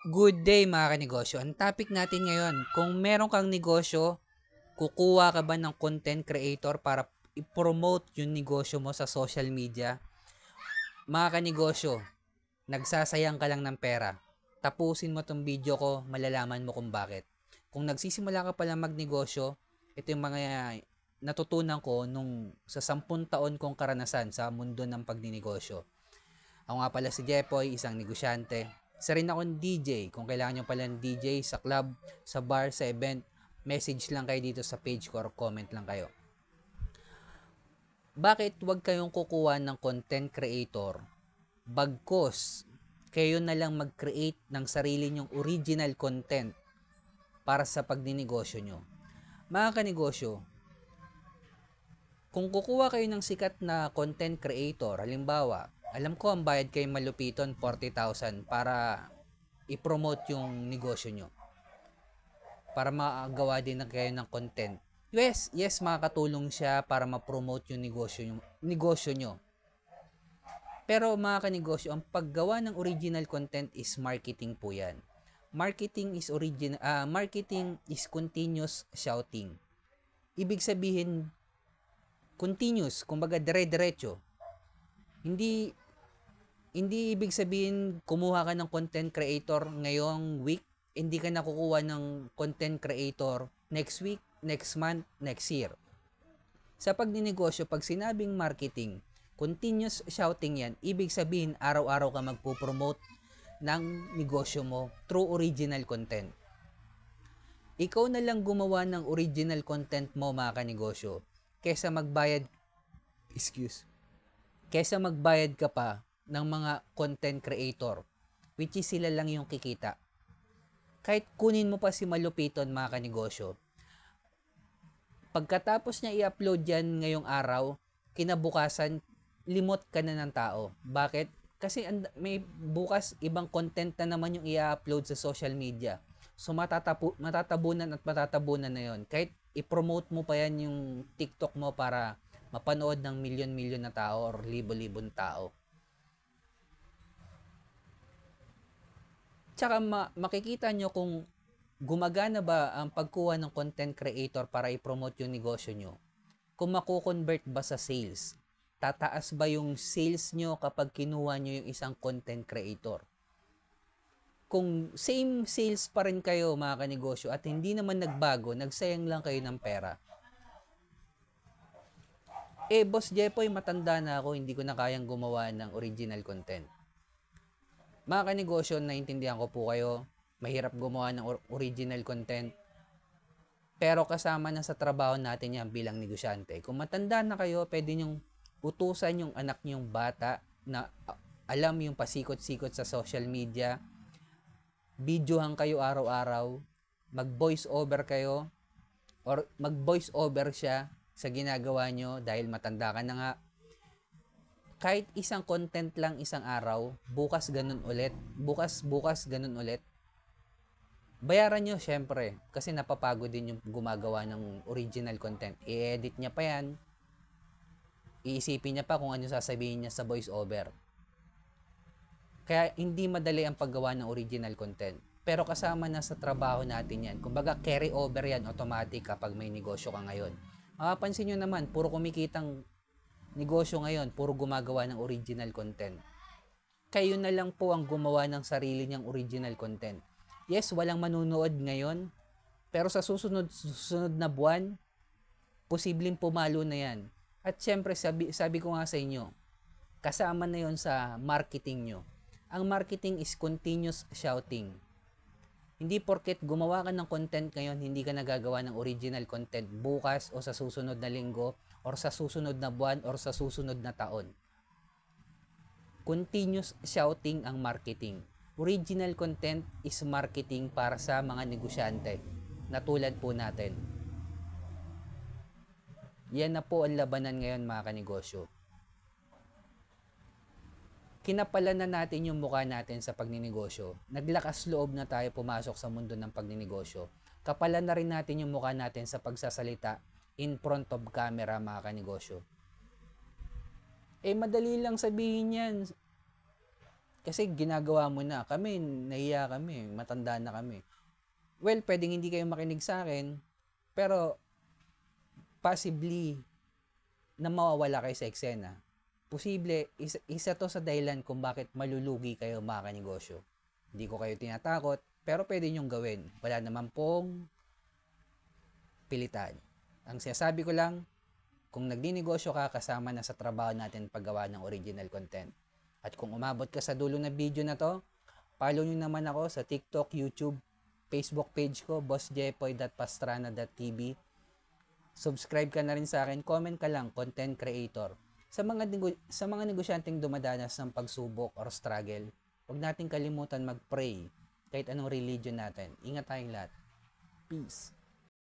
Good day mga kanegosyo. Ang topic natin ngayon, kung meron kang negosyo, kukuha ka ba ng content creator para i-promote yung negosyo mo sa social media? Mga kanegosyo, nagsasayang ka lang ng pera. Tapusin mo tong video ko, malalaman mo kung bakit. Kung nagsisimula ka pala magnegosyo, ito yung mga natutunan ko nung sa 10 taon kong karanasan sa mundo ng pagninegosyo. Ako nga pala si Jepoy, isang negosyante. Isa rin akong DJ. Kung kailangan nyo pala ng DJ sa club, sa bar, sa event, message lang kayo dito sa page ko or comment lang kayo. Bakit wag kayong kukuha ng content creator? Bagkos, kayo na lang mag-create ng sarili nyong original content para sa pagninegosyo nyo. Mga kanegosyo, kung kukuha kayo ng sikat na content creator, halimbawa, alam ko ang bayad kayo malupiton 40,000 para i-promote yung negosyo nyo. Para magawa din na kayo ng content. Yes, makakatulong siya para ma-promote yung negosyo nyo. Pero mga kanegosyo, ang paggawa ng original content is marketing po yan. Marketing is continuous shouting. Ibig sabihin, continuous, kumbaga dire-diretso. Hindi ibig sabihin kumuha ka ng content creator ngayong week, hindi ka nakukuha ng content creator next week, next month, next year. Sa pagninegosyo, pag sinabing marketing, continuous shouting yan, ibig sabihin araw-araw ka magpo-promote ng negosyo mo through original content. Ikaw na lang gumawa ng original content mo mga kanegosyo kesa magbayad ka pa ng mga content creator, which is sila lang yung kikita. Kahit kunin mo pa si malupiton mga kanegosyo, pagkatapos niya i-upload yan ngayong araw, kinabukasan, limot ka na ng tao. Bakit? Kasi may bukas ibang content na naman yung i-upload sa social media. So matatabunan na yon. Kahit i-promote mo pa yan yung TikTok mo para mapanood ng milyon-milyon na tao or libo-libong tao. Tsaka makikita nyo kung gumagana ba ang pagkuha ng content creator para i-promote yung negosyo nyo. Kung mako-convert ba sa sales. Tataas ba yung sales nyo kapag kinuha nyo yung isang content creator. Kung same sales pa rin kayo mga kanegosyo at hindi naman nagbago, nagsayang lang kayo ng pera. Boss Jepoy, matanda na ako, hindi ko na kayang gumawa ng original content. Mga kanegosyo, naintindihan ko po kayo, mahirap gumawa ng original content. Pero kasama na sa trabaho natin yan bilang negosyante. Kung matanda na kayo, pwede nyong utusan yung anak nyong bata na alam yung pasikot-sikot sa social media. Videohan kayo araw-araw. Mag-voice over kayo. Or mag-voice over siya sa ginagawa nyo dahil matanda ka na nga. Kahit isang content lang isang araw, bukas ganun ulit. Bukas ganun ulit. Bayaran nyo syempre kasi napapagod din yung gumagawa ng original content. I-edit niya pa yan. Iisipin niya pa kung ano sasabihin niya sa voice over. Kaya hindi madali ang paggawa ng original content. Pero kasama na sa trabaho natin yan. Kumbaga carry over yan automatic kapag may negosyo ka ngayon. Mapapansin nyo naman, puro kumikitang negosyo ngayon, puro gumagawa ng original content. Kayo na lang po ang gumawa ng sarili niyang original content. Yes, walang manunood ngayon, pero sa susunod na buwan, posibleng pumalo na yan. At syempre, sabi ko nga sa inyo, kasama na yon sa marketing nyo. Ang marketing is continuous shouting. Hindi porket gumawa ka ng content ngayon, hindi ka nagagawa ng original content bukas o sa susunod na linggo or sa susunod na buwan or sa susunod na taon. Continuous shouting ang marketing. Original content is marketing para sa mga negosyante na tulad po natin. Yan na po ang labanan ngayon mga kanegosyo. Kinapalan na natin yung mukha natin sa pagninegosyo. Naglakas loob na tayo pumasok sa mundo ng pagninegosyo. Kapalan na rin natin yung mukha natin sa pagsasalita in front of camera mga kanegosyo. Madali lang sabihin yan. Kasi ginagawa mo na. Kami, nahiya kami. Matanda na kami. Well, pwedeng hindi kayo makinig sa akin, pero possibly na mawawala kayo sa eksena. Posible, isa to sa dahilan kung bakit malulugi kayo mga kanegosyo. Hindi ko kayo tinatakot, pero pwede nyong gawin. Wala naman pong pilitan. Ang sinasabi ko lang, kung nagninegosyo ka, kasama na sa trabaho natin paggawa ng original content. At kung umabot ka sa dulo na video na to, follow nyo naman ako sa TikTok, YouTube, Facebook page ko, bossjepoy.pastrana.tv. Subscribe ka na rin sa akin, comment ka lang, content creator. Sa mga negosyanteng dumadanas ng pagsubok or struggle, huwag nating kalimutan mag-pray kahit anong religion natin. Ingat tayong lahat. Peace.